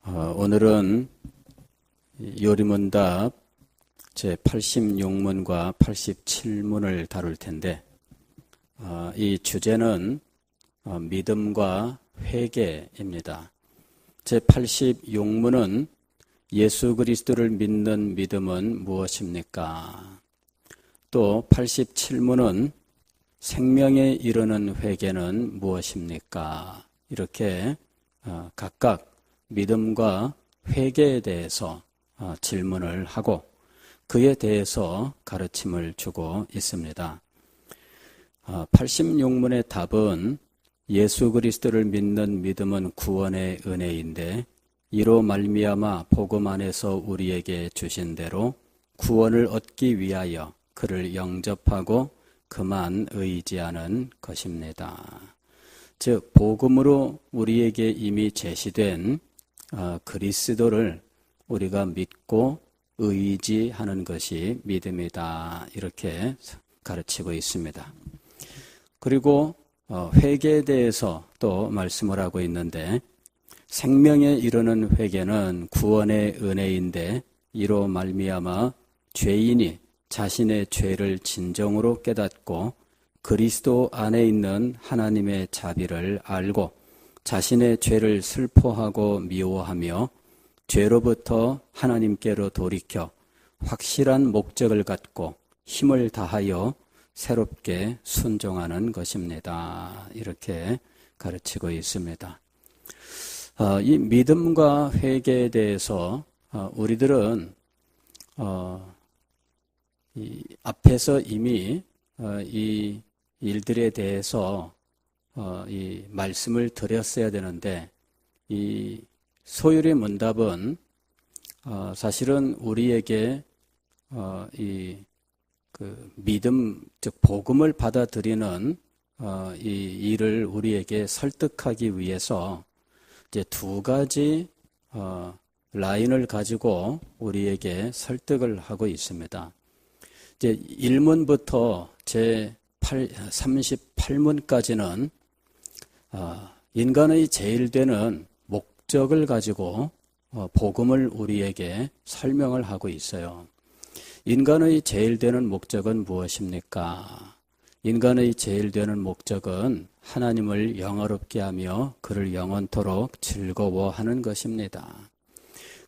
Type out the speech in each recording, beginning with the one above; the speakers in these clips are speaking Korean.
오늘은 요리문답 제86문과 87문을 다룰 텐데 이 주제는 믿음과 회개입니다. 제86문은 예수 그리스도를 믿는 믿음은 무엇입니까? 또 87문은 생명에 이르는 회개는 무엇입니까? 이렇게 각각 믿음과 회개에 대해서 질문을 하고 그에 대해서 가르침을 주고 있습니다. 86문의 답은 예수 그리스도를 믿는 믿음은 구원의 은혜인데 이로 말미암아 복음 안에서 우리에게 주신 대로 구원을 얻기 위하여 그를 영접하고 그만 의지하는 것입니다. 즉 복음으로 우리에게 이미 제시된 그리스도를 우리가 믿고 의지하는 것이 믿음이다. 이렇게 가르치고 있습니다. 그리고 회개에 대해서 또 말씀을 하고 있는데 생명에 이르는 회개는 구원의 은혜인데 이로 말미암아 죄인이 자신의 죄를 진정으로 깨닫고 그리스도 안에 있는 하나님의 자비를 알고 자신의 죄를 슬퍼하고 미워하며 죄로부터 하나님께로 돌이켜 확실한 목적을 갖고 힘을 다하여 새롭게 순종하는 것입니다. 이렇게 가르치고 있습니다. 이 믿음과 회개에 대해서 우리들은 이 앞에서 이미 이 일들에 대해서 이 말씀을 드렸어야 되는데 이 소율의 문답은 사실은 우리에게 이 그 믿음 즉 복음을 받아들이는 이 일을 우리에게 설득하기 위해서 이제 두 가지 라인을 가지고 우리에게 설득을 하고 있습니다. 이제 1문부터 제 38문까지는 인간의 제일 되는 목적을 가지고 복음을 우리에게 설명을 하고 있어요. 인간의 제일 되는 목적은 무엇입니까? 인간의 제일 되는 목적은 하나님을 영화롭게 하며 그를 영원토록 즐거워하는 것입니다.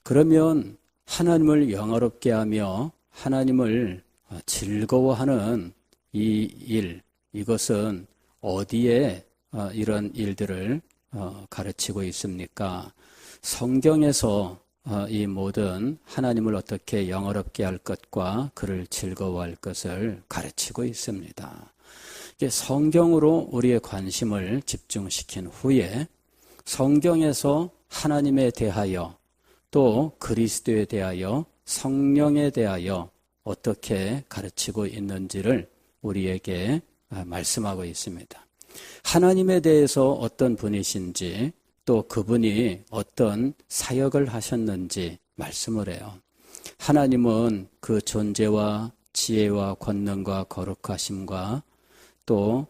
그러면 하나님을 영화롭게 하며 하나님을 즐거워하는 이 일, 이것은 어디에 이런 일들을 가르치고 있습니까? 성경에서 이 모든 하나님을 어떻게 영화롭게 할 것과 그를 즐거워할 것을 가르치고 있습니다. 성경으로 우리의 관심을 집중시킨 후에 성경에서 하나님에 대하여 또 그리스도에 대하여 성령에 대하여 어떻게 가르치고 있는지를 우리에게 말씀하고 있습니다. 하나님에 대해서 어떤 분이신지 또 그분이 어떤 사역을 하셨는지 말씀을 해요. 하나님은 그 존재와 지혜와 권능과 거룩하심과 또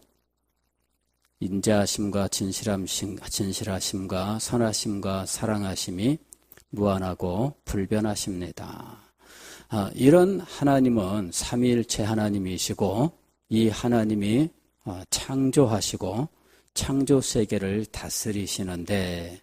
인자하심과 진실하심과 선하심과 사랑하심이 무한하고 불변하십니다. 이런 하나님은 삼위일체 하나님이시고 이 하나님이 창조하시고 창조 세계를 다스리시는데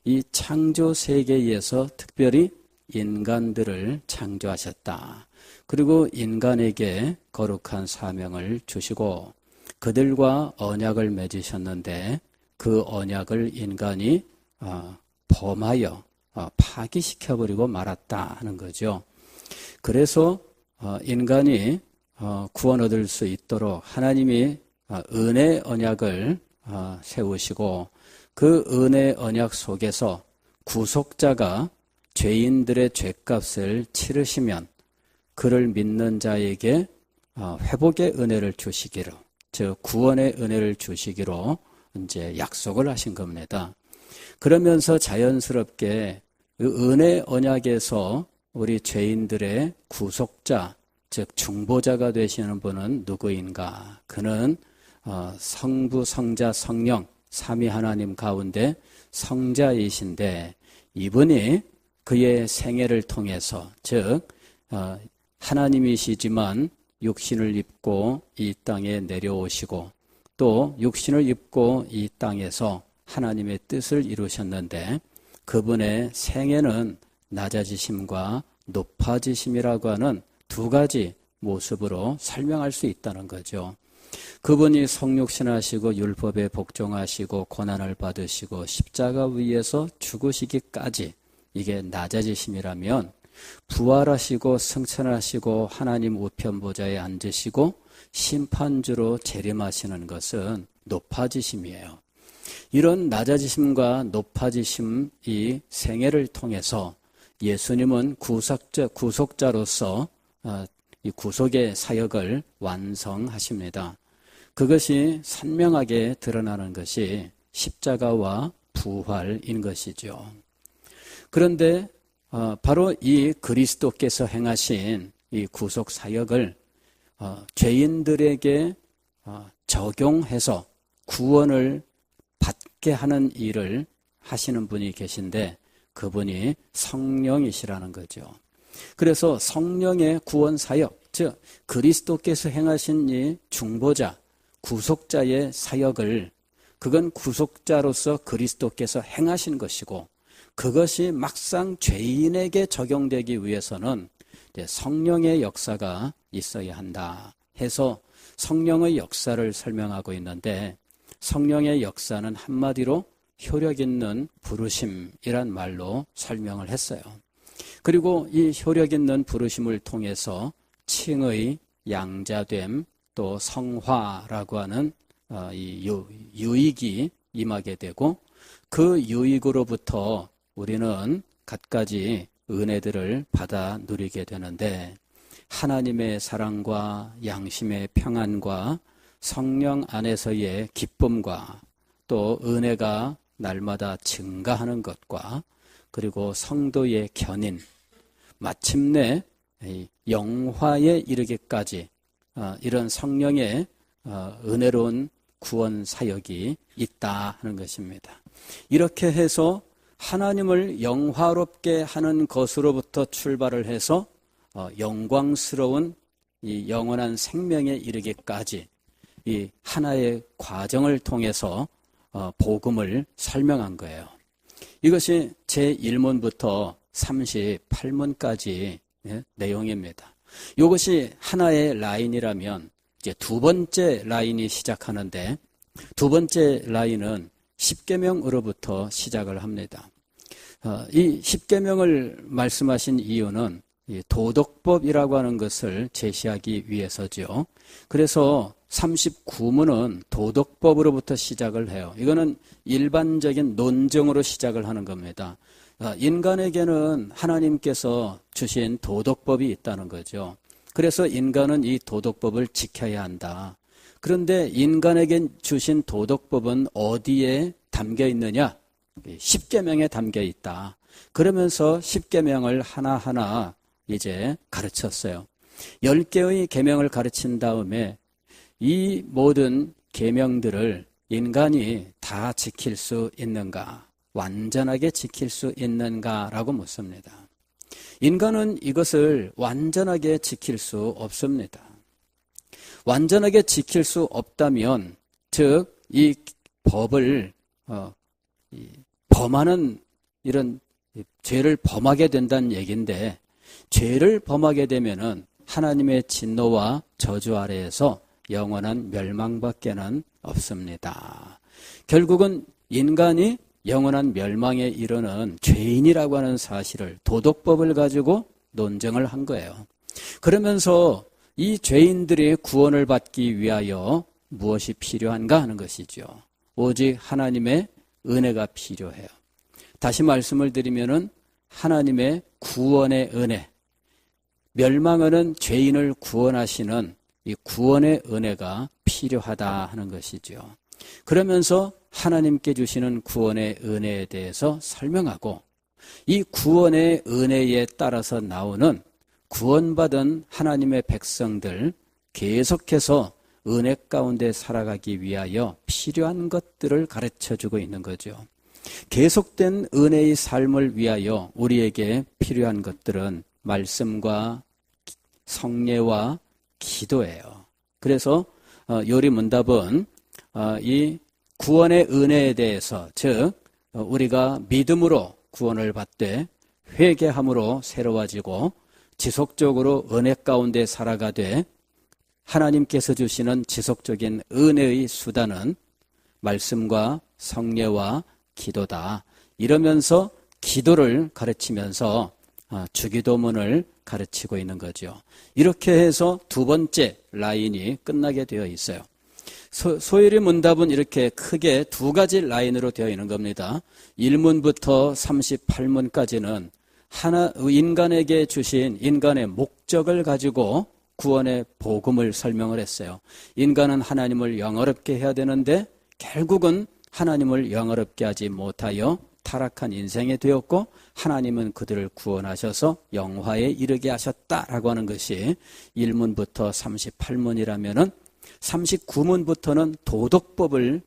이 창조 세계에서 특별히 인간들을 창조하셨다. 그리고 인간에게 거룩한 사명을 주시고 그들과 언약을 맺으셨는데 그 언약을 인간이 범하여 파기시켜버리고 말았다 하는 거죠. 그래서 인간이 구원 얻을 수 있도록 하나님이 은혜 언약을 세우시고 그 은혜 언약 속에서 구속자가 죄인들의 죄값을 치르시면 그를 믿는 자에게 회복의 은혜를 주시기로, 즉 구원의 은혜를 주시기로 이제 약속을 하신 겁니다. 그러면서 자연스럽게 그 은혜 언약에서 우리 죄인들의 구속자, 즉 중보자가 되시는 분은 누구인가? 그는 성부, 성자, 성령 삼위 하나님 가운데 성자이신데 이분이 그의 생애를 통해서 즉 하나님이시지만 육신을 입고 이 땅에 내려오시고 또 육신을 입고 이 땅에서 하나님의 뜻을 이루셨는데 그분의 생애는 낮아지심과 높아지심이라고 하는 두 가지 모습으로 설명할 수 있다는 거죠. 그분이 성육신하시고 율법에 복종하시고 고난을 받으시고 십자가 위에서 죽으시기까지 이게 낮아지심이라면 부활하시고 승천하시고 하나님 우편 보좌에 앉으시고 심판주로 재림하시는 것은 높아지심이에요. 이런 낮아지심과 높아지심 이 생애를 통해서 예수님은 구속자로서 이 구속의 사역을 완성하십니다. 그것이 선명하게 드러나는 것이 십자가와 부활인 것이죠. 그런데 바로 이 그리스도께서 행하신 이 구속 사역을 죄인들에게 적용해서 구원을 받게 하는 일을 하시는 분이 계신데 그분이 성령이시라는 거죠. 그래서 성령의 구원 사역, 즉 그리스도께서 행하신 이 중보자, 구속자의 사역을 그건 구속자로서 그리스도께서 행하신 것이고 그것이 막상 죄인에게 적용되기 위해서는 성령의 역사가 있어야 한다 해서 성령의 역사를 설명하고 있는데 성령의 역사는 한마디로 효력 있는 부르심이란 말로 설명을 했어요. 그리고 이 효력 있는 부르심을 통해서 칭의, 양자됨, 또 성화라고 하는 이 유익이 임하게 되고 그 유익으로부터 우리는 갖가지 은혜들을 받아 누리게 되는데 하나님의 사랑과 양심의 평안과 성령 안에서의 기쁨과 또 은혜가 날마다 증가하는 것과 그리고 성도의 견인, 마침내 영화에 이르기까지 이런 성령의 은혜로운 구원 사역이 있다 하는 것입니다. 이렇게 해서 하나님을 영화롭게 하는 것으로부터 출발을 해서 영광스러운 이 영원한 생명에 이르기까지 이 하나의 과정을 통해서 복음을 설명한 거예요. 이것이 제1문부터 38문까지 내용입니다. 이것이 하나의 라인이라면 이제 두 번째 라인이 시작하는데 두 번째 라인은 십계명으로부터 시작을 합니다. 이 십계명을 말씀하신 이유는 도덕법이라고 하는 것을 제시하기 위해서죠. 그래서 39문은 도덕법으로부터 시작을 해요. 이거는 일반적인 논증으로 시작을 하는 겁니다. 인간에게는 하나님께서 주신 도덕법이 있다는 거죠. 그래서 인간은 이 도덕법을 지켜야 한다. 그런데 인간에게 주신 도덕법은 어디에 담겨 있느냐? 십계명에 담겨 있다. 그러면서 십계명을 하나하나 이제 가르쳤어요. 10개의 계명을 가르친 다음에 이 모든 계명들을 인간이 다 지킬 수 있는가? 완전하게 지킬 수 있는가라고 묻습니다. 인간은 이것을 완전하게 지킬 수 없습니다. 완전하게 지킬 수 없다면 즉 이 법을 범하는 이런 죄를 범하게 된다는 얘기인데 죄를 범하게 되면은 하나님의 진노와 저주 아래에서 영원한 멸망밖에는 없습니다. 결국은 인간이 영원한 멸망에 이르는 죄인이라고 하는 사실을 도덕법을 가지고 논증을 한 거예요. 그러면서 이 죄인들이 구원을 받기 위하여 무엇이 필요한가 하는 것이죠. 오직 하나님의 은혜가 필요해요. 다시 말씀을 드리면은 하나님의 구원의 은혜, 멸망하는 죄인을 구원하시는 이 구원의 은혜가 필요하다 하는 것이죠. 그러면서 하나님께 주시는 구원의 은혜에 대해서 설명하고 이 구원의 은혜에 따라서 나오는 구원받은 하나님의 백성들 계속해서 은혜 가운데 살아가기 위하여 필요한 것들을 가르쳐주고 있는 거죠. 계속된 은혜의 삶을 위하여 우리에게 필요한 것들은 말씀과 성례와 기도예요. 그래서 요리문답은 이 구원의 은혜에 대해서, 즉 우리가 믿음으로 구원을 받되 회개함으로 새로워지고 지속적으로 은혜 가운데 살아가되 하나님께서 주시는 지속적인 은혜의 수단은 말씀과 성례와 기도다. 이러면서 기도를 가르치면서 주기도문을 가르치고 있는 거죠. 이렇게 해서 두 번째 라인이 끝나게 되어 있어요. 소요리 문답은 이렇게 크게 두 가지 라인으로 되어 있는 겁니다. 1문부터 38문까지는 인간에게 주신 인간의 목적을 가지고 구원의 복음을 설명을 했어요. 인간은 하나님을 영어롭게 해야 되는데 결국은 하나님을 영어롭게 하지 못하여 타락한 인생이 되었고 하나님은 그들을 구원하셔서 영화에 이르게 하셨다라고 하는 것이 1문부터 38문이라면은 39문부터는 도덕법을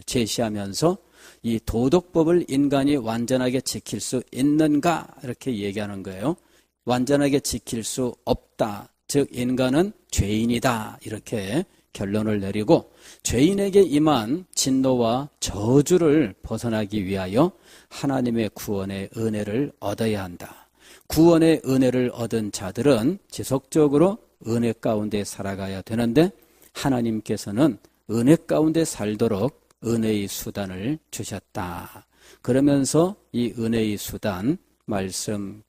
제시하면서 이 도덕법을 인간이 완전하게 지킬 수 있는가 이렇게 얘기하는 거예요. 완전하게 지킬 수 없다. 즉 인간은 죄인이다. 이렇게 결론을 내리고 죄인에게 임한 진노와 저주를 벗어나기 위하여 하나님의 구원의 은혜를 얻어야 한다. 구원의 은혜를 얻은 자들은 지속적으로 은혜 가운데 살아가야 되는데 하나님께서는 은혜 가운데 살도록 은혜의 수단을 주셨다. 그러면서 이 은혜의 수단, 말씀,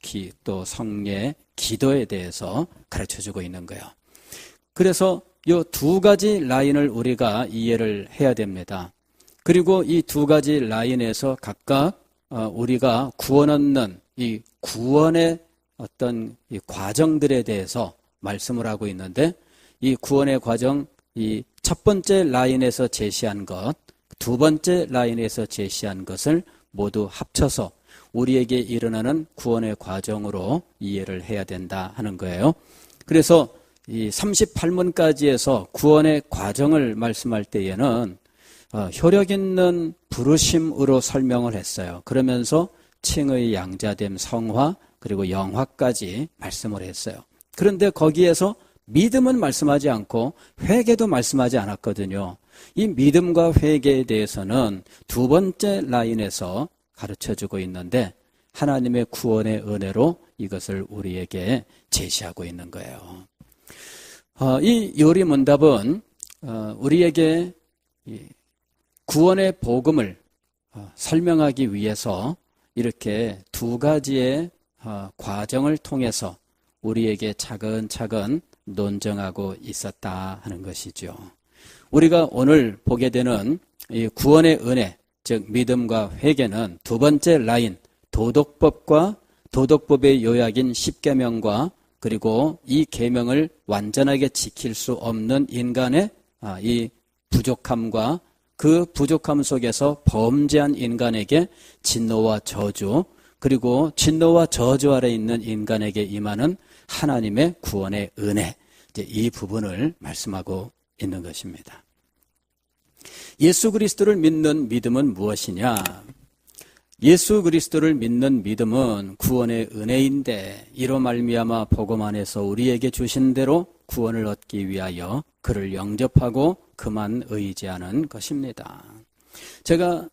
또 성례, 기도에 대해서 가르쳐주고 있는 거예요. 그래서 이 두 가지 라인을 우리가 이해를 해야 됩니다. 그리고 이 두 가지 라인에서 각각 우리가 구원 얻는 이 구원의 어떤 이 과정들에 대해서 말씀을 하고 있는데 이 구원의 과정, 이 첫 번째 라인에서 제시한 것, 두 번째 라인에서 제시한 것을 모두 합쳐서 우리에게 일어나는 구원의 과정으로 이해를 해야 된다 하는 거예요. 그래서 이 38문까지에서 구원의 과정을 말씀할 때에는 효력 있는 부르심으로 설명을 했어요. 그러면서 칭의 양자됨, 성화, 그리고 영화까지 말씀을 했어요. 그런데 거기에서 믿음은 말씀하지 않고 회개도 말씀하지 않았거든요. 이 믿음과 회개에 대해서는 두 번째 라인에서 가르쳐주고 있는데 하나님의 구원의 은혜로 이것을 우리에게 제시하고 있는 거예요. 이 요리문답은 우리에게 구원의 복음을 설명하기 위해서 이렇게 두 가지의 과정을 통해서 우리에게 차근차근 논정하고 있었다 하는 것이죠. 우리가 오늘 보게 되는 이 구원의 은혜, 즉 믿음과 회개는 두 번째 라인, 도덕법과 도덕법의 요약인 십계명과 그리고 이 계명을 완전하게 지킬 수 없는 인간의 이 부족함과 그 부족함 속에서 범죄한 인간에게 진노와 저주, 그리고 진노와 저주 아래 있는 인간에게 임하는 하나님의 구원의 은혜, 이제 이 부분을 말씀하고 있는 것입니다. 예수 그리스도를 믿는 믿음은 무엇이냐? 예수 그리스도를 믿는 믿음은 구원의 은혜인데 이로 말미암아 복음 안에서 우리에게 주신 대로 구원을 얻기 위하여 그를 영접하고 그만 의지하는 것입니다. 제가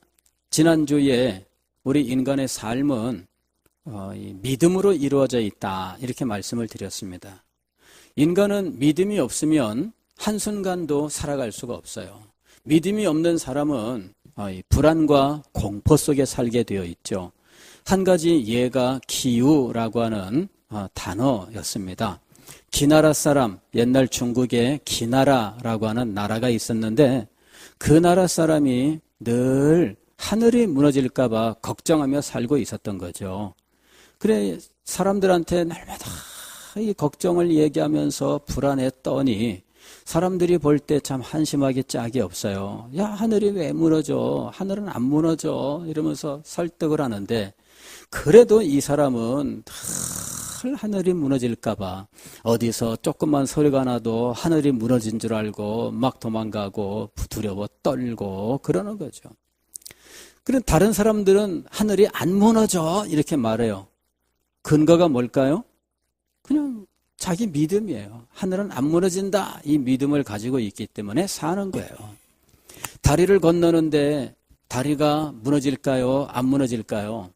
지난주에 우리 인간의 삶은 믿음으로 이루어져 있다 이렇게 말씀을 드렸습니다. 인간은 믿음이 없으면 한순간도 살아갈 수가 없어요. 믿음이 없는 사람은 불안과 공포 속에 살게 되어 있죠. 한 가지 예가 기우라고 하는 단어였습니다. 기나라 사람, 옛날 중국에 기나라라고 하는 나라가 있었는데 그 나라 사람이 늘 하늘이 무너질까 봐 걱정하며 살고 있었던 거죠. 그래 사람들한테 날마다 이 걱정을 얘기하면서 불안했더니 사람들이 볼 때 참 한심하게 짝이 없어요. 야, 하늘이 왜 무너져? 하늘은 안 무너져. 이러면서 설득을 하는데 그래도 이 사람은 늘 하늘이 무너질까 봐 어디서 조금만 소리가 나도 하늘이 무너진 줄 알고 막 도망가고 두려워 떨고 그러는 거죠. 그런 다른 사람들은 하늘이 안 무너져 이렇게 말해요. 근거가 뭘까요? 그냥 자기 믿음이에요. 하늘은 안 무너진다. 이 믿음을 가지고 있기 때문에 사는 거예요. 다리를 건너는데 다리가 무너질까요? 안 무너질까요?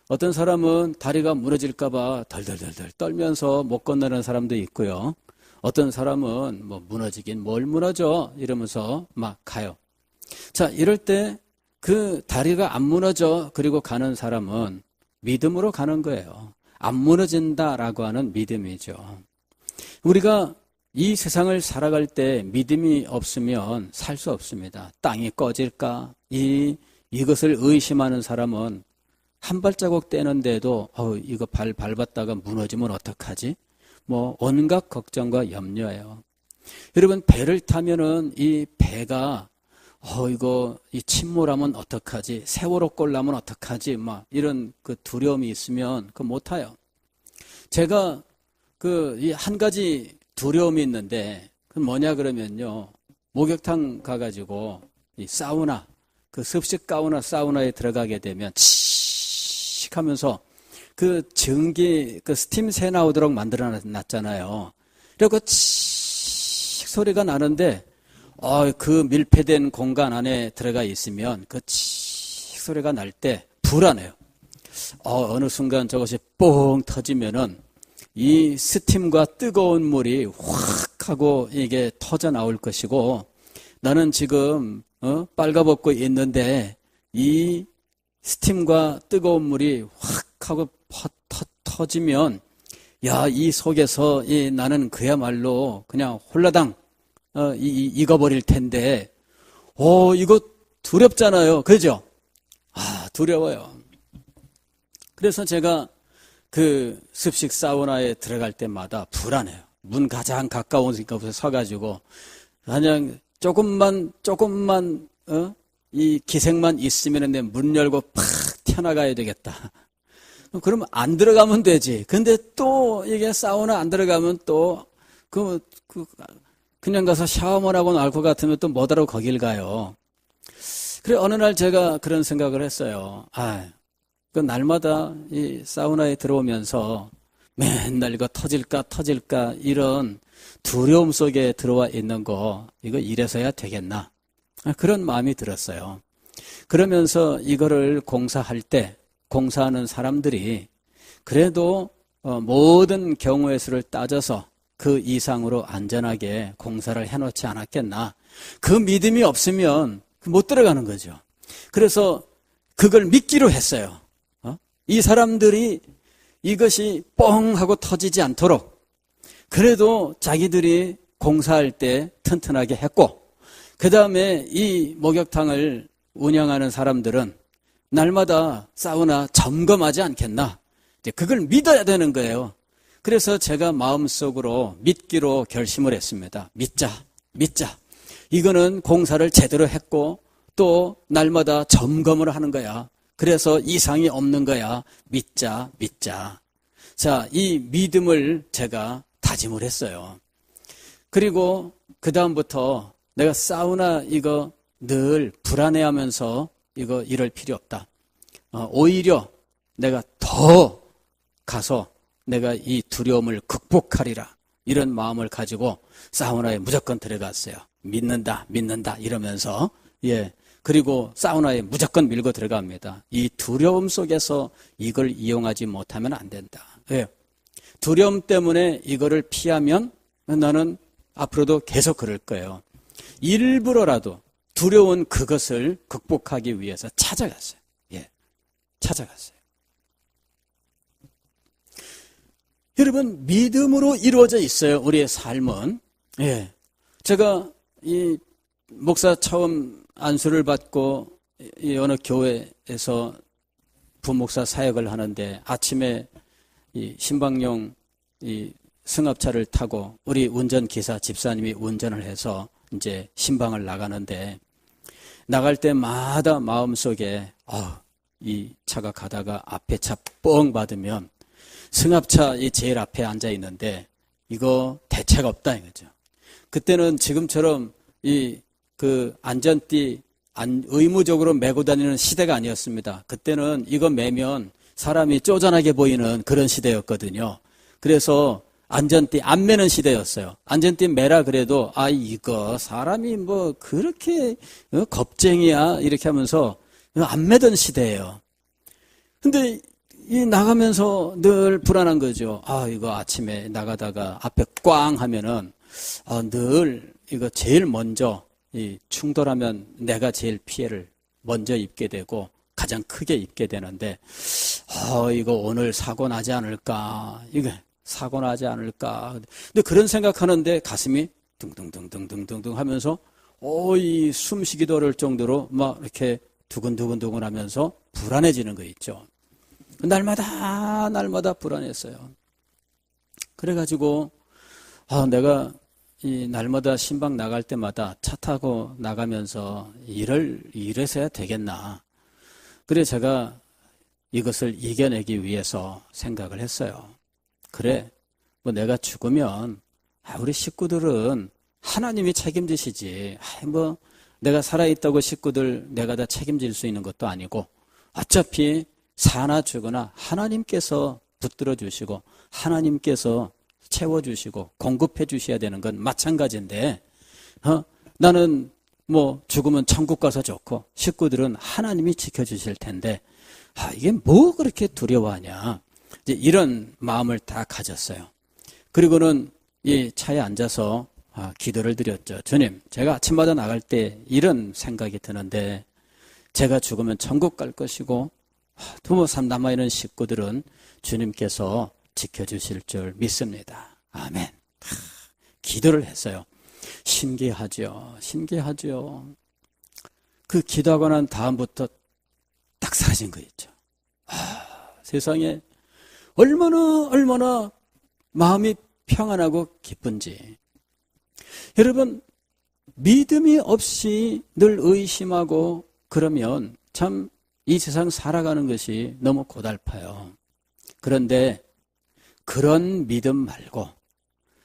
어떤 사람은 다리가 무너질까 봐 덜덜덜덜 떨면서 못 건너는 사람도 있고요. 어떤 사람은 뭐 무너지긴 뭘 무너져 이러면서 막 가요. 자, 이럴 때 그 다리가 안 무너져 그리고 가는 사람은 믿음으로 가는 거예요. 안 무너진다라고 하는 믿음이죠. 우리가 이 세상을 살아갈 때 믿음이 없으면 살 수 없습니다. 땅이 꺼질까? 이것을 의심하는 사람은 한 발자국 떼는데도 이거 발 밟았다가 무너지면 어떡하지? 뭐 온갖 걱정과 염려예요. 여러분 배를 타면은 이 배가 이거 이 침몰하면 어떡하지? 세월호 꼴나면 어떡하지? 막 이런 그 두려움이 있으면 그 못 타요. 제가 이 한 가지 두려움이 있는데 그 뭐냐 그러면요. 목욕탕 가가지고 이 사우나 그 습식 사우나에 들어가게 되면 칙 하면서 그 전기 그 스팀 새 나오도록 만들어 놨잖아요. 그리고 칙 소리가 나는데 그 밀폐된 공간 안에 들어가 있으면 그 칙 소리가 날 때 불안해요. 어느 순간 저것이 뽕 터지면은 이 스팀과 뜨거운 물이 확 하고 이게 터져 나올 것이고 나는 지금 빨가벗고 있는데 이 스팀과 뜨거운 물이 확 하고 터지면 이 속에서 나는 그야말로 그냥 홀라당 익어버릴 텐데 이거 두렵잖아요. 그죠? 두려워요. 그래서 제가 그 습식 사우나에 들어갈 때마다 불안해요. 문 가장 가까운 곳에 서가지고 그냥 조금만 이 기색만 있으면 내 문 열고 팍 튀어나가야 되겠다. 그러면 안 들어가면 되지. 근데 또 이게 사우나 안 들어가면 또 그냥 가서 샤워만 하고 나올 것 같으면 또 뭐하러 거길 가요. 그래 어느 날 제가 그런 생각을 했어요. 그 날마다 이 사우나에 들어오면서 맨날 이거 터질까 이런 두려움 속에 들어와 있는 거 이거 이래서야 되겠나 그런 마음이 들었어요. 그러면서 이거를 공사할 때 공사하는 사람들이 그래도 모든 경우의 수를 따져서 그 이상으로 안전하게 공사를 해놓지 않았겠나. 그 믿음이 없으면 못 들어가는 거죠. 그래서 그걸 믿기로 했어요. 이 사람들이 이것이 뻥 하고 터지지 않도록 그래도 자기들이 공사할 때 튼튼하게 했고 그 다음에 이 목욕탕을 운영하는 사람들은 날마다 사우나 점검하지 않겠나. 이제 그걸 믿어야 되는 거예요. 그래서 제가 마음속으로 믿기로 결심을 했습니다. 믿자. 이거는 공사를 제대로 했고 또 날마다 점검을 하는 거야. 그래서 이상이 없는 거야. 믿자. 자, 이 믿음을 제가 다짐을 했어요. 그리고 그 다음부터 내가 사우나 이거 늘 불안해하면서 이거 이럴 필요 없다. 오히려 내가 더 가서 내가 이 두려움을 극복하리라. 이런 마음을 가지고 사우나에 무조건 들어갔어요. 믿는다 이러면서 그리고 사우나에 무조건 밀고 들어갑니다. 이 두려움 속에서 이걸 이용하지 못하면 안 된다. 두려움 때문에 이거를 피하면 나는 앞으로도 계속 그럴 거예요. 일부러라도 두려운 그것을 극복하기 위해서 찾아갔어요. 찾아갔어요. 여러분, 믿음으로 이루어져 있어요. 우리의 삶은. 제가 이 목사 처음 안수를 받고 이 어느 교회에서 부목사 사역을 하는데 아침에 이 신방용 이 승합차를 타고 우리 운전기사 집사님이 운전을 해서 이제 신방을 나가는데 나갈 때마다 마음속에 이 차가 가다가 앞에 차 뻥 받으면 승합차 이 제일 앞에 앉아 있는데 이거 대책 없다 이거죠. 그때는 지금처럼 이 그 안전띠 의무적으로 메고 다니는 시대가 아니었습니다. 그때는 이거 매면 사람이 쪼잔하게 보이는 그런 시대였거든요. 그래서 안전띠 안 매는 시대였어요. 안전띠 매라 그래도 이거 사람이 뭐 그렇게 겁쟁이야 이렇게 하면서 안 매던 시대예요. 근데 이 나가면서 늘 불안한 거죠. 이거 아침에 나가다가 앞에 꽝 하면은 늘 이거 제일 먼저 이 충돌하면 내가 제일 피해를 먼저 입게 되고 가장 크게 입게 되는데 이거 오늘 사고 나지 않을까? 이거 사고 나지 않을까? 근데 그런 생각하는데 가슴이 둥둥둥둥둥둥 하면서 이 숨쉬기도 어려울 정도로 막 이렇게 두근두근두근 하면서 불안해지는 거 있죠. 날마다 불안했어요. 그래가지고 내가 이 날마다 신방 나갈 때마다 차 타고 나가면서 이래서야 되겠나. 그래 제가 이것을 이겨내기 위해서 생각을 했어요. 그래 뭐 내가 죽으면 우리 식구들은 하나님이 책임지시지. 뭐 내가 살아있다고 식구들 내가 다 책임질 수 있는 것도 아니고 어차피 사나 죽으나 하나님께서 붙들어 주시고 하나님께서 채워주시고 공급해 주셔야 되는 건 마찬가지인데 나는 뭐 죽으면 천국 가서 좋고 식구들은 하나님이 지켜주실 텐데 이게 뭐 그렇게 두려워하냐. 이제 이런 마음을 다 가졌어요. 그리고는 이 차에 앉아서 기도를 드렸죠. 주님, 제가 아침마다 나갈 때 이런 생각이 드는데 제가 죽으면 천국 갈 것이고 부모 삼 남아있는 식구들은 주님께서 지켜주실 줄 믿습니다. 아멘. 기도를 했어요. 신기하죠. 그 기도하고 난 다음부터 딱 사라진 거 있죠. 세상에 얼마나 마음이 평안하고 기쁜지. 여러분, 믿음이 없이 늘 의심하고 그러면 참 이 세상 살아가는 것이 너무 고달파요. 그런데 그런 믿음 말고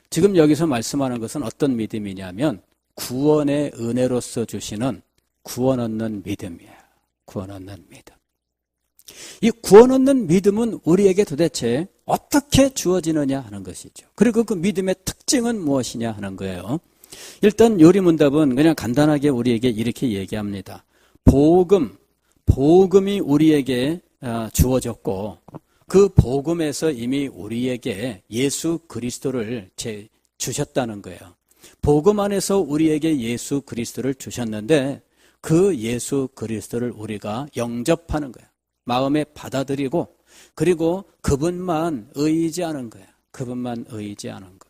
지금 여기서 말씀하는 것은 어떤 믿음이냐면 구원의 은혜로서 주시는 구원 얻는 믿음이에요. 구원 얻는 믿음. 이 구원 얻는 믿음은 우리에게 도대체 어떻게 주어지느냐 하는 것이죠. 그리고 그 믿음의 특징은 무엇이냐 하는 거예요. 일단 요리문답은 그냥 간단하게 우리에게 이렇게 얘기합니다. 복음이 우리에게 주어졌고 그 복음에서 이미 우리에게 예수 그리스도를 주셨다는 거예요. 복음 안에서 우리에게 예수 그리스도를 주셨는데 그 예수 그리스도를 우리가 영접하는 거예요. 마음에 받아들이고 그리고 그분만 의지하는 거예요. 그분만 의지하는 거.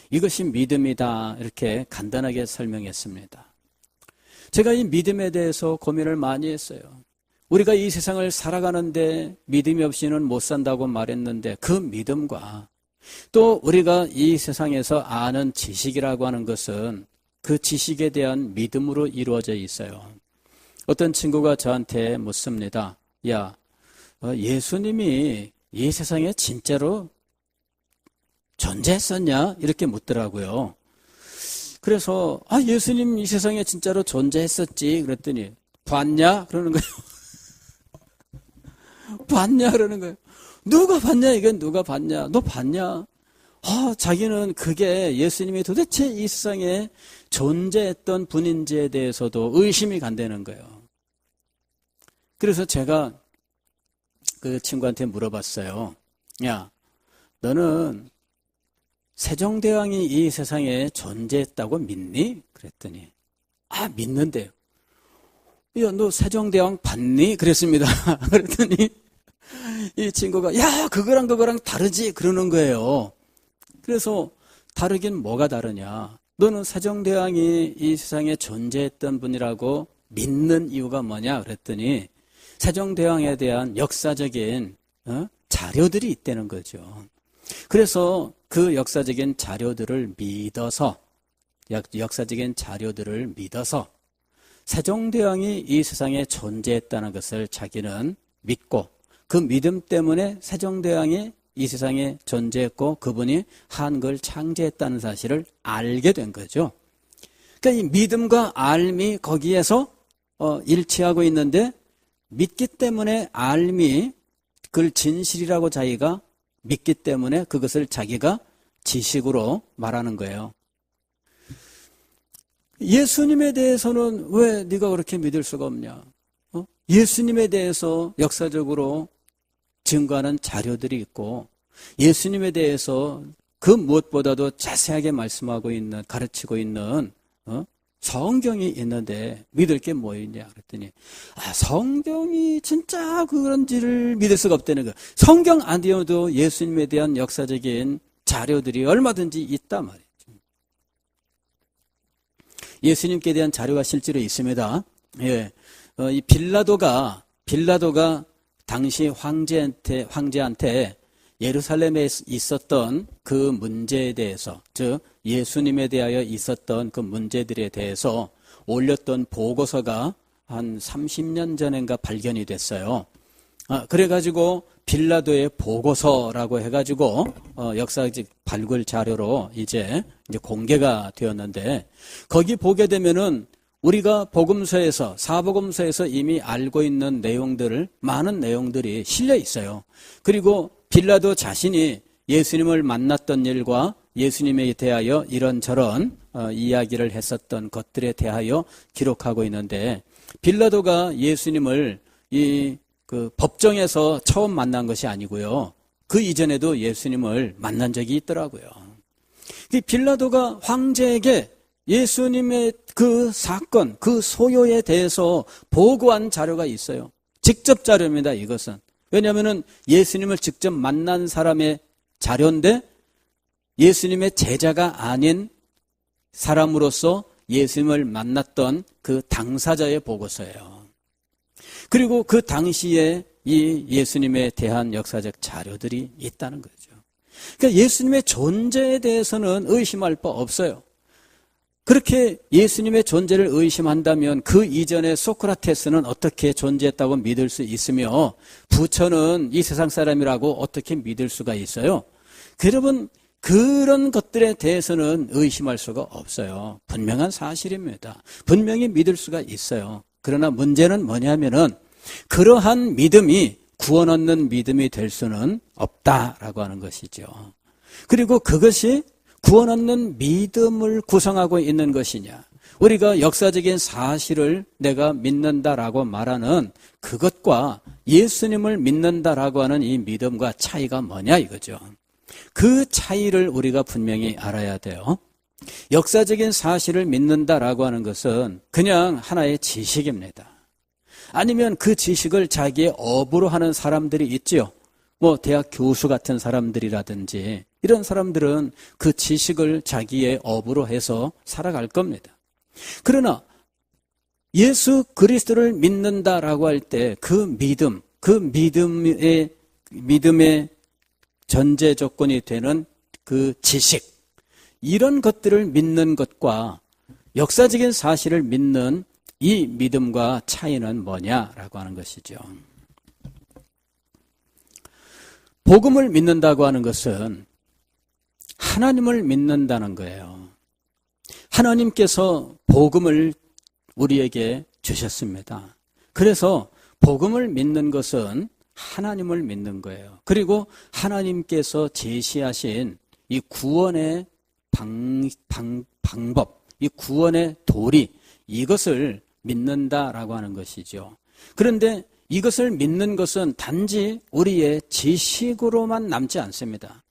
이것이 믿음이다. 이렇게 간단하게 설명했습니다. 제가 이 믿음에 대해서 고민을 많이 했어요. 우리가 이 세상을 살아가는데 믿음이 없이는 못 산다고 말했는데 그 믿음과 또 우리가 이 세상에서 아는 지식이라고 하는 것은 그 지식에 대한 믿음으로 이루어져 있어요. 어떤 친구가 저한테 묻습니다. 야, 예수님이 이 세상에 진짜로 존재했었냐? 이렇게 묻더라고요. 그래서 예수님 이 세상에 진짜로 존재했었지. 그랬더니 봤냐? 그러는 거예요. 봤냐? 그러는 거예요. 누가 봤냐? 이건 누가 봤냐? 너 봤냐? 자기는 그게 예수님이 도대체 이 세상에 존재했던 분인지에 대해서도 의심이 간다는 거예요. 그래서 제가 그 친구한테 물어봤어요. 야, 너는 세종대왕이 이 세상에 존재했다고 믿니? 그랬더니 믿는데요. 야, 너 세종대왕 봤니? 그랬습니다. 그랬더니 이 친구가 야, 그거랑 다르지? 그러는 거예요. 그래서 다르긴 뭐가 다르냐? 너는 세종대왕이 이 세상에 존재했던 분이라고 믿는 이유가 뭐냐? 그랬더니 세종대왕에 대한 역사적인 자료들이 있다는 거죠. 그래서 그 역사적인 자료들을 믿어서 세종대왕이 이 세상에 존재했다는 것을 자기는 믿고 그 믿음 때문에 세종대왕이 이 세상에 존재했고 그분이 한국을 창제했다는 사실을 알게 된 거죠. 그러니까 이 믿음과 알미 거기에서 일치하고 있는데 믿기 때문에 알미 그걸 진실이라고 자기가 믿기 때문에 그것을 자기가 지식으로 말하는 거예요. 예수님에 대해서는 왜 네가 그렇게 믿을 수가 없냐? 예수님에 대해서 역사적으로 증거하는 자료들이 있고 예수님에 대해서 그 무엇보다도 자세하게 말씀하고 있는, 가르치고 있는 성경이 있는데 믿을 게 뭐 있냐 그랬더니 성경이 진짜 그런지를 믿을 수가 없다는 거예요. 성경 아니어도 예수님에 대한 역사적인 자료들이 얼마든지 있단 말이죠. 예수님께 대한 자료가 실제로 있습니다. 예, 이 빌라도가 당시 황제한테 예루살렘에 있었던 그 문제에 대해서, 즉 예수님에 대하여 있었던 그 문제들에 대해서 올렸던 보고서가 한 30년 전인가 발견이 됐어요. 그래가지고 빌라도의 보고서라고 해가지고 역사적 발굴 자료로 이제 공개가 되었는데, 거기 보게 되면은 우리가 복음서에서, 사복음서에서 이미 알고 있는 내용들을, 많은 내용들이 실려 있어요. 그리고 빌라도 자신이 예수님을 만났던 일과 예수님에 대하여 이런저런 이야기를 했었던 것들에 대하여 기록하고 있는데, 빌라도가 예수님을 그 법정에서 처음 만난 것이 아니고요. 그 이전에도 예수님을 만난 적이 있더라고요. 빌라도가 황제에게 예수님의 그 사건, 그 소요에 대해서 보고한 자료가 있어요. 직접 자료입니다, 이것은. 왜냐하면 예수님을 직접 만난 사람의 자료인데 예수님의 제자가 아닌 사람으로서 예수님을 만났던 그 당사자의 보고서예요. 그리고 그 당시에 이 예수님에 대한 역사적 자료들이 있다는 거죠. 그러니까 예수님의 존재에 대해서는 의심할 바 없어요. 그렇게 예수님의 존재를 의심한다면 그 이전에 소크라테스는 어떻게 존재했다고 믿을 수 있으며 부처는 이 세상 사람이라고 어떻게 믿을 수가 있어요? 여러분, 그런 것들에 대해서는 의심할 수가 없어요. 분명한 사실입니다. 분명히 믿을 수가 있어요. 그러나 문제는 뭐냐면은 그러한 믿음이 구원 얻는 믿음이 될 수는 없다라고 하는 것이죠. 그리고 그것이 구원 얻는 믿음을 구성하고 있는 것이냐, 우리가 역사적인 사실을 내가 믿는다라고 말하는 그것과 예수님을 믿는다라고 하는 이 믿음과 차이가 뭐냐 이거죠. 그 차이를 우리가 분명히 알아야 돼요. 역사적인 사실을 믿는다라고 하는 것은 그냥 하나의 지식입니다. 아니면 그 지식을 자기의 업으로 하는 사람들이 있지요. 대학 교수 같은 사람들이라든지 이런 사람들은 그 지식을 자기의 업으로 해서 살아갈 겁니다. 그러나 예수 그리스도를 믿는다라고 할 때 그 믿음의 전제 조건이 되는 그 지식, 이런 것들을 믿는 것과 역사적인 사실을 믿는 이 믿음과 차이는 뭐냐라고 하는 것이죠. 복음을 믿는다고 하는 것은 하나님을 믿는다는 거예요. 하나님께서 복음을 우리에게 주셨습니다. 그래서 복음을 믿는 것은 하나님을 믿는 거예요. 그리고 하나님께서 제시하신 이 구원의 방법, 이 구원의 도리, 이것을 믿는다라고 하는 것이죠. 그런데 이것을 믿는 것은 단지 우리의 지식으로만 남지 않습니다.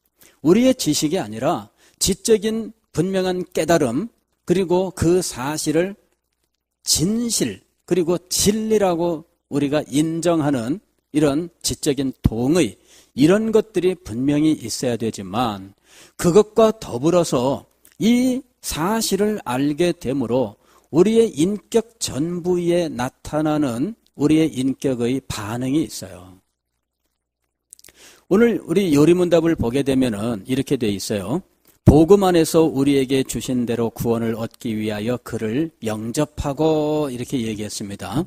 우리의 지식이 아니라 지적인 분명한 깨달음, 그리고 그 사실을 진실, 그리고 진리라고 우리가 인정하는 이런 지적인 동의, 이런 것들이 분명히 있어야 되지만 그것과 더불어서 이 사실을 알게 되므로 우리의 인격 전부에 나타나는 우리의 인격의 반응이 있어요. 오늘 우리 요리문답을 보게 되면은 이렇게 돼 있어요. 복음 안에서 우리에게 주신 대로 구원을 얻기 위하여 그를 영접하고, 이렇게 얘기했습니다.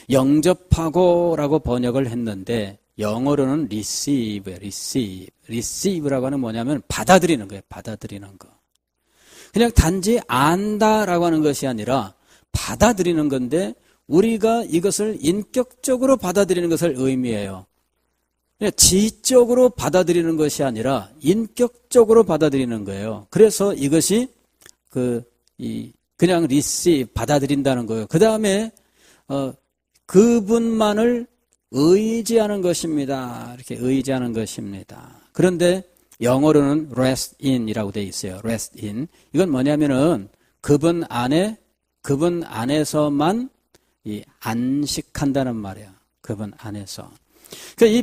영접하고라고 번역을 했는데 영어로는 receive라고 하는 뭐냐면 받아들이는 거예요. 받아들이는 거. 그냥 단지 안다라고 하는 것이 아니라 받아들이는 건데, 우리가 이것을 인격적으로 받아들이는 것을 의미해요. 지적으로 받아들이는 것이 아니라 인격적으로 받아들이는 거예요. 그래서 이것이 그냥 receive, 받아들인다는 거예요. 그 다음에 그분만을 의지하는 것입니다. 이렇게 의지하는 것입니다. 그런데 영어로는 rest in이라고 되어 있어요. rest in. 이건 뭐냐면은 그분 안에서만 안식한다는 말이야. 그분 안에서. 그러니까 이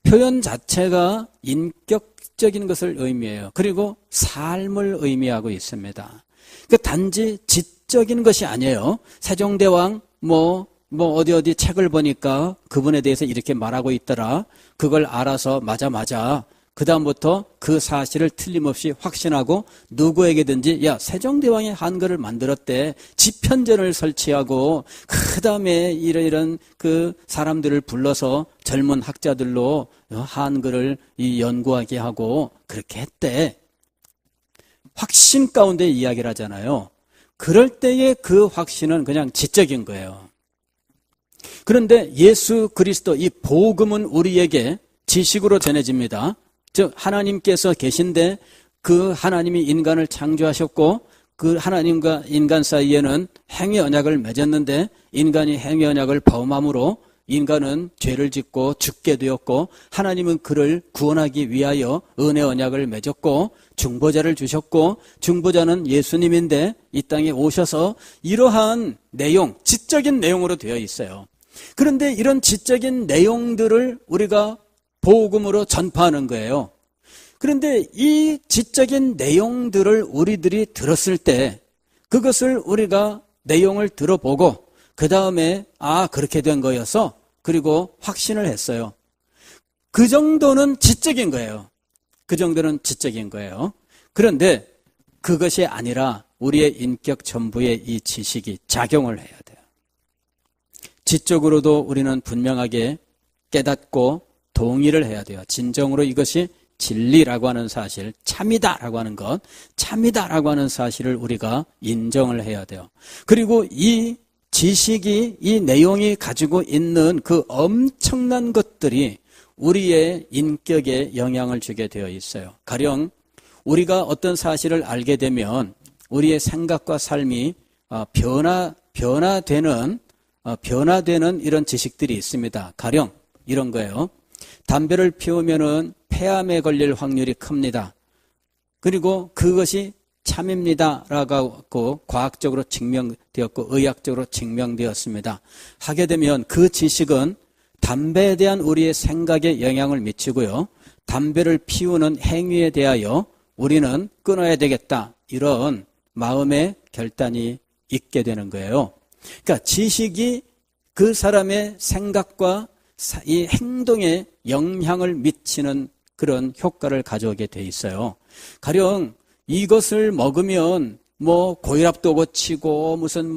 표현 자체가 인격적인 것을 의미해요. 그리고 삶을 의미하고 있습니다. 그러니까 단지 지적인 것이 아니에요. 세종대왕 어디 책을 보니까 그분에 대해서 이렇게 말하고 있더라. 그걸 알아서 맞아. 그 다음부터 그 사실을 틀림없이 확신하고 누구에게든지 야, 세종대왕이 한글을 만들었대. 지편전을 설치하고 그 다음에 이런 그 사람들을 불러서 젊은 학자들로 한글을 연구하게 하고 그렇게 했대. 확신 가운데 이야기를 하잖아요. 그럴 때의 그 확신은 그냥 지적인 거예요. 그런데 예수 그리스도 이 복음은 우리에게 지식으로 전해집니다. 즉 하나님께서 계신데 그 하나님이 인간을 창조하셨고 그 하나님과 인간 사이에는 행위 언약을 맺었는데 인간이 행위 언약을 범함으로 인간은 죄를 짓고 죽게 되었고 하나님은 그를 구원하기 위하여 은혜 언약을 맺었고 중보자를 주셨고 중보자는 예수님인데 이 땅에 오셔서 이러한 내용, 지적인 내용으로 되어 있어요. 그런데 이런 지적인 내용들을 우리가 복음으로 전파하는 거예요. 그런데 이 지적인 내용들을 우리들이 들었을 때 그것을 우리가 내용을 들어보고 그 다음에 그렇게 된 거여서 그리고 확신을 했어요. 그 정도는 지적인 거예요. 그 정도는 지적인 거예요. 그런데 그것이 아니라 우리의 인격 전부에 이 지식이 작용을 해야 돼요. 지적으로도 우리는 분명하게 깨닫고 동의를 해야 돼요. 진정으로 이것이 진리라고 하는 사실, 참이다라고 하는 것, 참이다라고 하는 사실을 우리가 인정을 해야 돼요. 그리고 이 지식이, 이 내용이 가지고 있는 그 엄청난 것들이 우리의 인격에 영향을 주게 되어 있어요. 가령 우리가 어떤 사실을 알게 되면 우리의 생각과 삶이 변화되는 이런 지식들이 있습니다. 가령 이런 거예요. 담배를 피우면은 폐암에 걸릴 확률이 큽니다. 그리고 그것이 참입니다라고 과학적으로 증명되었고 의학적으로 증명되었습니다. 하게 되면 그 지식은 담배에 대한 우리의 생각에 영향을 미치고요. 담배를 피우는 행위에 대하여 우리는 끊어야 되겠다. 이런 마음의 결단이 있게 되는 거예요. 그러니까 지식이 그 사람의 생각과 이 행동에 영향을 미치는 그런 효과를 가져오게 돼 있어요. 가령 이것을 먹으면 고혈압도 고치고 무슨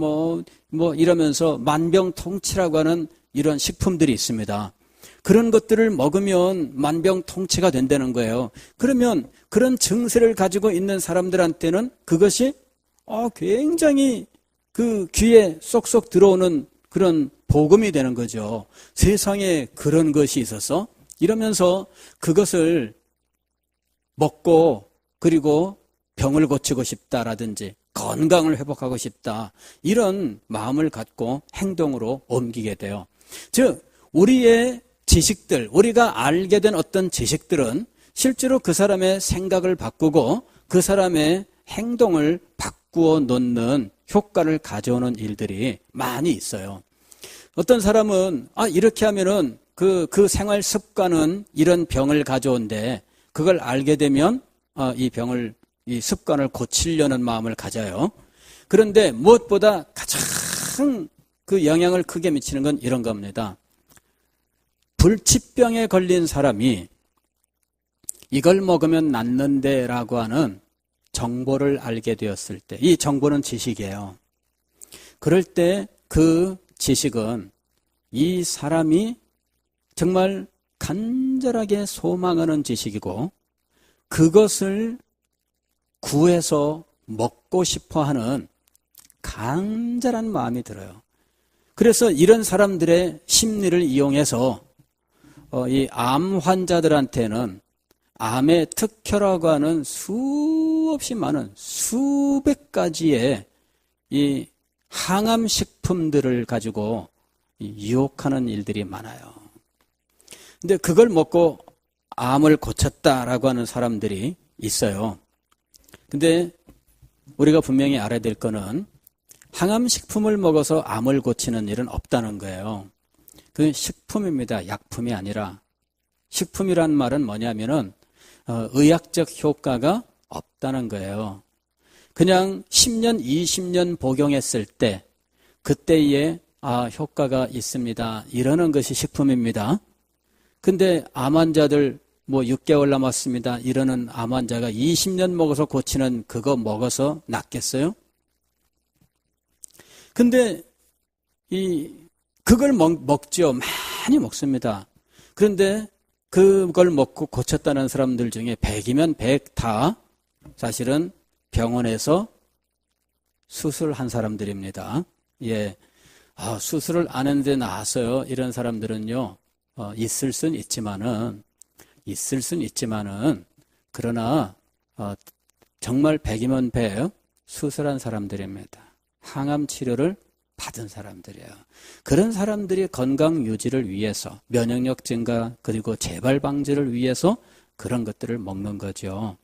이러면서 만병통치라고 하는 이런 식품들이 있습니다. 그런 것들을 먹으면 만병통치가 된다는 거예요. 그러면 그런 증세를 가지고 있는 사람들한테는 그것이 굉장히 그 귀에 쏙쏙 들어오는 그런 복음이 되는 거죠. 세상에 그런 것이 있어서 이러면서 그것을 먹고 그리고 병을 고치고 싶다라든지 건강을 회복하고 싶다. 이런 마음을 갖고 행동으로 옮기게 돼요. 즉 우리의 지식들, 우리가 알게 된 어떤 지식들은 실제로 그 사람의 생각을 바꾸고 그 사람의 행동을 바꾸어 놓는 효과를 가져오는 일들이 많이 있어요. 어떤 사람은 이렇게 하면은 그 생활 습관은 이런 병을 가져온대. 그걸 알게 되면 이 습관을 고치려는 마음을 가져요. 그런데 무엇보다 가장 그 영향을 크게 미치는 건 이런 겁니다. 불치병에 걸린 사람이 이걸 먹으면 낫는데라고 하는 정보를 알게 되었을 때, 이 정보는 지식이에요. 그럴 때 그 지식은 이 사람이 정말 간절하게 소망하는 지식이고 그것을 구해서 먹고 싶어 하는 간절한 마음이 들어요. 그래서 이런 사람들의 심리를 이용해서 이 암 환자들한테는 암의 특효라고 하는 수없이 많은 수백 가지의 이 항암 식품들을 가지고 유혹하는 일들이 많아요. 근데 그걸 먹고 암을 고쳤다라고 하는 사람들이 있어요. 근데 우리가 분명히 알아야 될 거는 항암 식품을 먹어서 암을 고치는 일은 없다는 거예요. 그건 식품입니다. 약품이 아니라. 식품이란 말은 뭐냐면은 의학적 효과가 없다는 거예요. 그냥 10년, 20년 복용했을 때 그때에 효과가 있습니다. 이러는 것이 식품입니다. 근데 암 환자들 6개월 남았습니다. 이러는 암 환자가 20년 먹어서 고치는 그거 먹어서 낫겠어요? 근데 그걸 먹죠. 많이 먹습니다. 그런데 그걸 먹고 고쳤다는 사람들 중에 100이면 100 다 사실은 병원에서 수술한 사람들입니다. 예. 수술을 안 했는데 나았어요. 이런 사람들은요, 있을 순 있지만은, 그러나, 정말 100이면 100 수술한 사람들입니다. 항암 치료를 받은 사람들이에요. 그런 사람들이 건강 유지를 위해서, 면역력 증가, 그리고 재발 방지를 위해서 그런 것들을 먹는 거죠.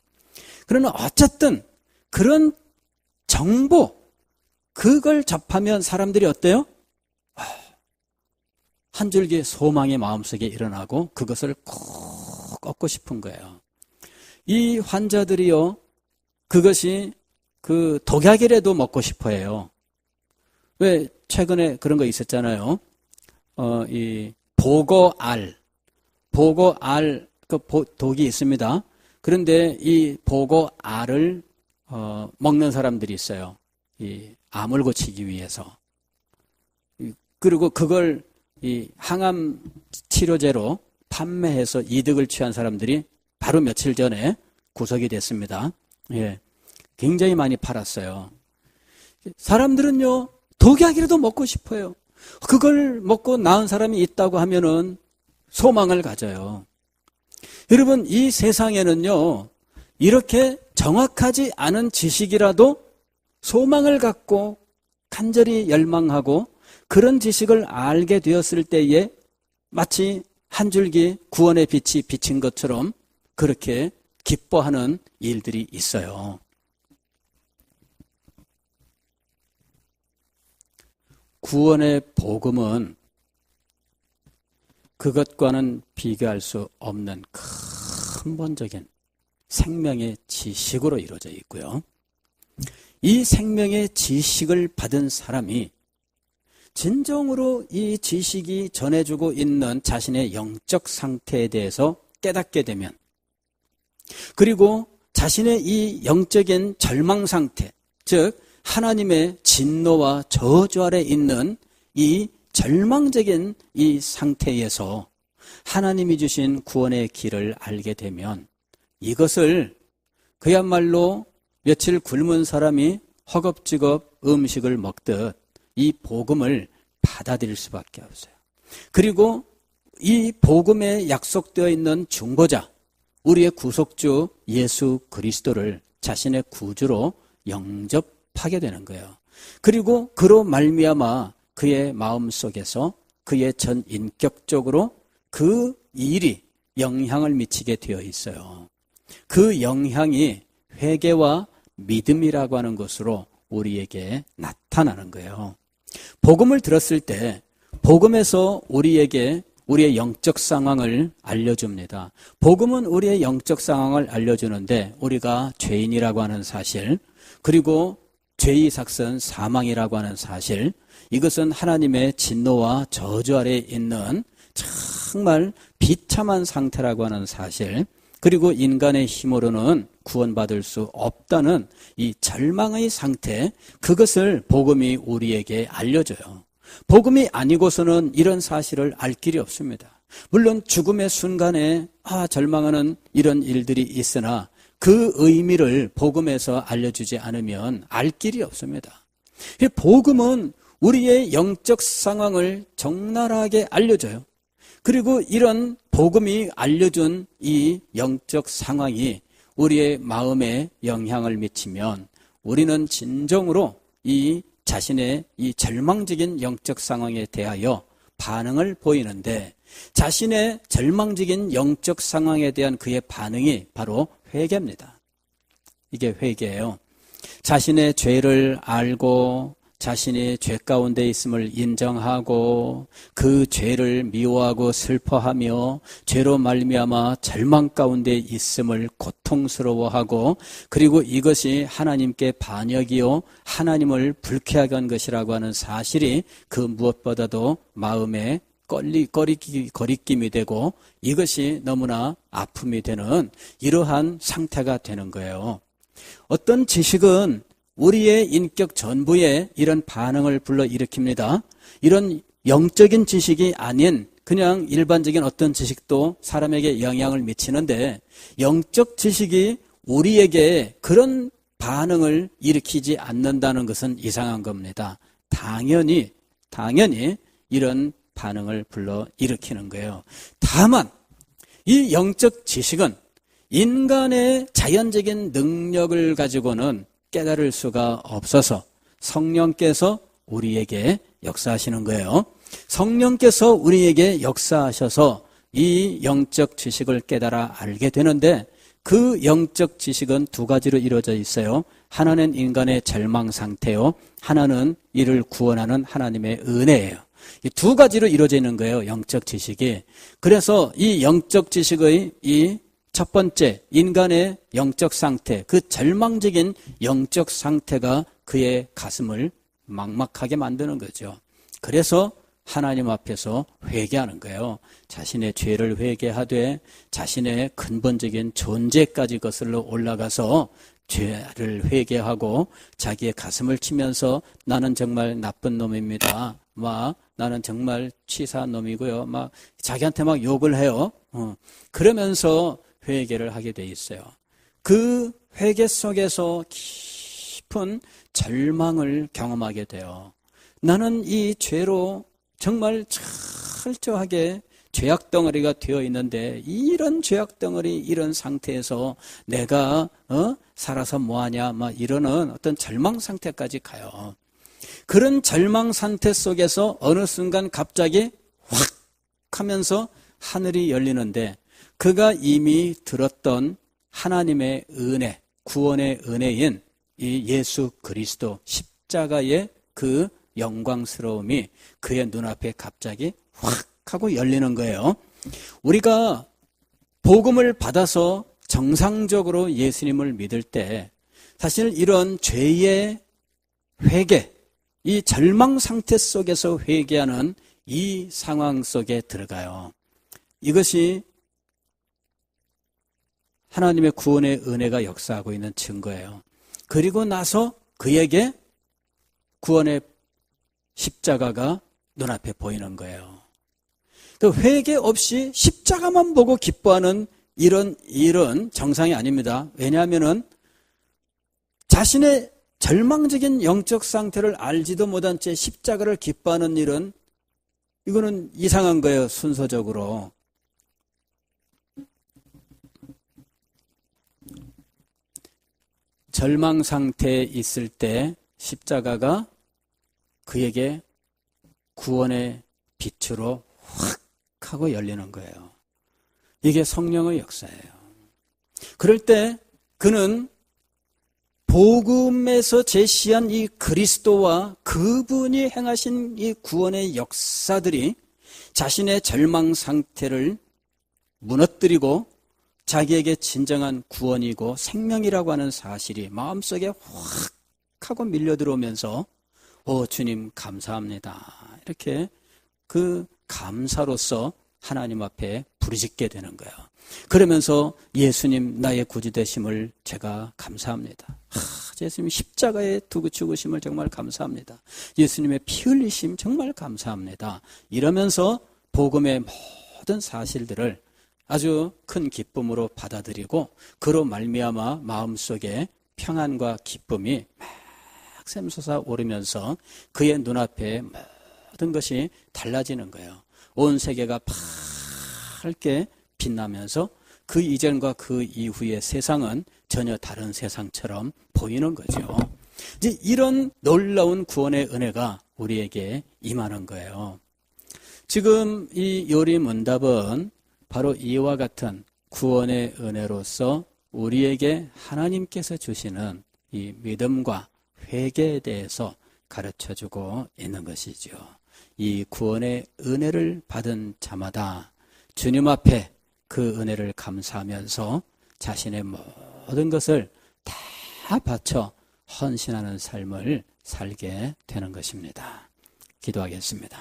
그러나 어쨌든, 그런 정보, 그걸 접하면 사람들이 어때요? 한 줄기 소망이 마음속에 일어나고 그것을 꼭 얻고 싶은 거예요. 이 환자들이요, 그것이 그 독약이라도 먹고 싶어 해요. 왜 최근에 그런 거 있었잖아요. 이 보고알 그 독이 있습니다. 그런데 이 보고알을 먹는 사람들이 있어요. 이 암을 고치기 위해서. 그리고 그걸 이 항암 치료제로 판매해서 이득을 취한 사람들이 바로 며칠 전에 구속이 됐습니다. 예. 굉장히 많이 팔았어요. 사람들은요, 독약이라도 먹고 싶어요. 그걸 먹고 나은 사람이 있다고 하면은 소망을 가져요. 여러분, 이 세상에는요, 이렇게 정확하지 않은 지식이라도 소망을 갖고 간절히 열망하고 그런 지식을 알게 되었을 때에 마치 한 줄기 구원의 빛이 비친 것처럼 그렇게 기뻐하는 일들이 있어요. 구원의 복음은 그것과는 비교할 수 없는 근본적인 생명의 지식으로 이루어져 있고요. 이 생명의 지식을 받은 사람이 진정으로 이 지식이 전해주고 있는 자신의 영적 상태에 대해서 깨닫게 되면, 그리고 자신의 이 영적인 절망 상태, 즉 하나님의 진노와 저주 아래 있는 이 절망적인 이 상태에서 하나님이 주신 구원의 길을 알게 되면 이것을 그야말로 며칠 굶은 사람이 허겁지겁 음식을 먹듯 이 복음을 받아들일 수밖에 없어요. 그리고 이 복음에 약속되어 있는 중보자, 우리의 구속주 예수 그리스도를 자신의 구주로 영접하게 되는 거예요. 그리고 그로 말미암아 그의 마음속에서 그의 전 인격적으로 그 일이 영향을 미치게 되어 있어요. 그 영향이 회개와 믿음이라고 하는 것으로 우리에게 나타나는 거예요. 복음을 들었을 때 복음에서 우리에게 우리의 영적 상황을 알려줍니다. 복음은 우리의 영적 상황을 알려주는데 우리가 죄인이라고 하는 사실, 그리고 죄의 삭선 사망이라고 하는 사실, 이것은 하나님의 진노와 저주 아래에 있는 정말 비참한 상태라고 하는 사실, 그리고 인간의 힘으로는 구원받을 수 없다는 이 절망의 상태, 그것을 복음이 우리에게 알려줘요. 복음이 아니고서는 이런 사실을 알 길이 없습니다. 물론 죽음의 순간에 절망하는 이런 일들이 있으나 그 의미를 복음에서 알려주지 않으면 알 길이 없습니다. 이 복음은 우리의 영적 상황을 적나라하게 알려줘요. 그리고 이런 복음이 알려준 이 영적 상황이 우리의 마음에 영향을 미치면 우리는 진정으로 이 자신의 이 절망적인 영적 상황에 대하여 반응을 보이는데, 자신의 절망적인 영적 상황에 대한 그의 반응이 바로 회개입니다. 이게 회개예요. 자신의 죄를 알고 자신이 죄 가운데 있음을 인정하고 그 죄를 미워하고 슬퍼하며 죄로 말미암아 절망 가운데 있음을 고통스러워하고, 그리고 이것이 하나님께 반역이요 하나님을 불쾌하게 한 것이라고 하는 사실이 그 무엇보다도 마음에 거리낌이 되고 이것이 너무나 아픔이 되는 이러한 상태가 되는 거예요. 어떤 지식은 우리의 인격 전부에 이런 반응을 불러일으킵니다. 이런 영적인 지식이 아닌 그냥 일반적인 어떤 지식도 사람에게 영향을 미치는데, 영적 지식이 우리에게 그런 반응을 일으키지 않는다는 것은 이상한 겁니다. 당연히 이런 반응을 불러일으키는 거예요. 다만 이 영적 지식은 인간의 자연적인 능력을 가지고는 깨달을 수가 없어서 성령께서 우리에게 역사하시는 거예요. 성령께서 우리에게 역사하셔서 이 영적 지식을 깨달아 알게 되는데, 그 영적 지식은 두 가지로 이루어져 있어요. 하나는 인간의 절망 상태요, 하나는 이를 구원하는 하나님의 은혜예요. 이 두 가지로 이루어져 있는 거예요, 영적 지식이. 그래서 이 영적 지식의 이 첫 번째, 인간의 영적 상태, 그 절망적인 영적 상태가 그의 가슴을 막막하게 만드는 거죠. 그래서 하나님 앞에서 회개하는 거예요. 자신의 죄를 회개하되 자신의 근본적인 존재까지 거슬러 올라가서 죄를 회개하고 자기의 가슴을 치면서 나는 정말 나쁜 놈입니다. 나는 정말 치사한 놈이고요. 자기한테 욕을 해요. 그러면서 회개를 하게 돼 있어요. 그 회개 속에서 깊은 절망을 경험하게 돼요. 나는 이 죄로 정말 철저하게 죄악 덩어리가 되어 있는데, 이런 죄악 덩어리, 이런 상태에서 내가 살아서 뭐하냐 이러는 어떤 절망 상태까지 가요. 그런 절망 상태 속에서 어느 순간 갑자기 확 하면서 하늘이 열리는데, 그가 이미 들었던 하나님의 은혜, 구원의 은혜인 이 예수 그리스도 십자가의 그 영광스러움이 그의 눈앞에 갑자기 확 하고 열리는 거예요. 우리가 복음을 받아서 정상적으로 예수님을 믿을 때 사실 이런 죄의 회개, 이 절망 상태 속에서 회개하는 이 상황 속에 들어가요. 이것이 하나님의 구원의 은혜가 역사하고 있는 증거예요. 그리고 나서 그에게 구원의 십자가가 눈앞에 보이는 거예요. 그 회개 없이 십자가만 보고 기뻐하는 이런 일은 정상이 아닙니다. 왜냐하면은 자신의 절망적인 영적 상태를 알지도 못한 채 십자가를 기뻐하는 일은, 이거는 이상한 거예요, 순서적으로. 절망 상태에 있을 때 십자가가 그에게 구원의 빛으로 확 하고 열리는 거예요. 이게 성령의 역사예요. 그럴 때 그는 복음에서 제시한 이 그리스도와 그분이 행하신 이 구원의 역사들이 자신의 절망 상태를 무너뜨리고 자기에게 진정한 구원이고 생명이라고 하는 사실이 마음속에 확 하고 밀려 들어오면서 주님 감사합니다, 이렇게 그 감사로서 하나님 앞에 부르짖게 되는 거예요. 그러면서 예수님 나의 구주 되심을 제가 감사합니다. 예수님 십자가에 두고 죽으심을 정말 감사합니다. 예수님의 피 흘리심 정말 감사합니다. 이러면서 복음의 모든 사실들을 아주 큰 기쁨으로 받아들이고, 그로 말미암아 마음속에 평안과 기쁨이 막 샘솟아 오르면서 그의 눈앞에 모든 것이 달라지는 거예요. 온 세계가 밝게 빛나면서 그 이전과 그 이후의 세상은 전혀 다른 세상처럼 보이는 거죠. 이제 이런 놀라운 구원의 은혜가 우리에게 임하는 거예요. 지금 이 요리문답은 바로 이와 같은 구원의 은혜로서 우리에게 하나님께서 주시는 이 믿음과 회개에 대해서 가르쳐주고 있는 것이죠. 이 구원의 은혜를 받은 자마다 주님 앞에 그 은혜를 감사하면서 자신의 모든 것을 다 바쳐 헌신하는 삶을 살게 되는 것입니다. 기도하겠습니다.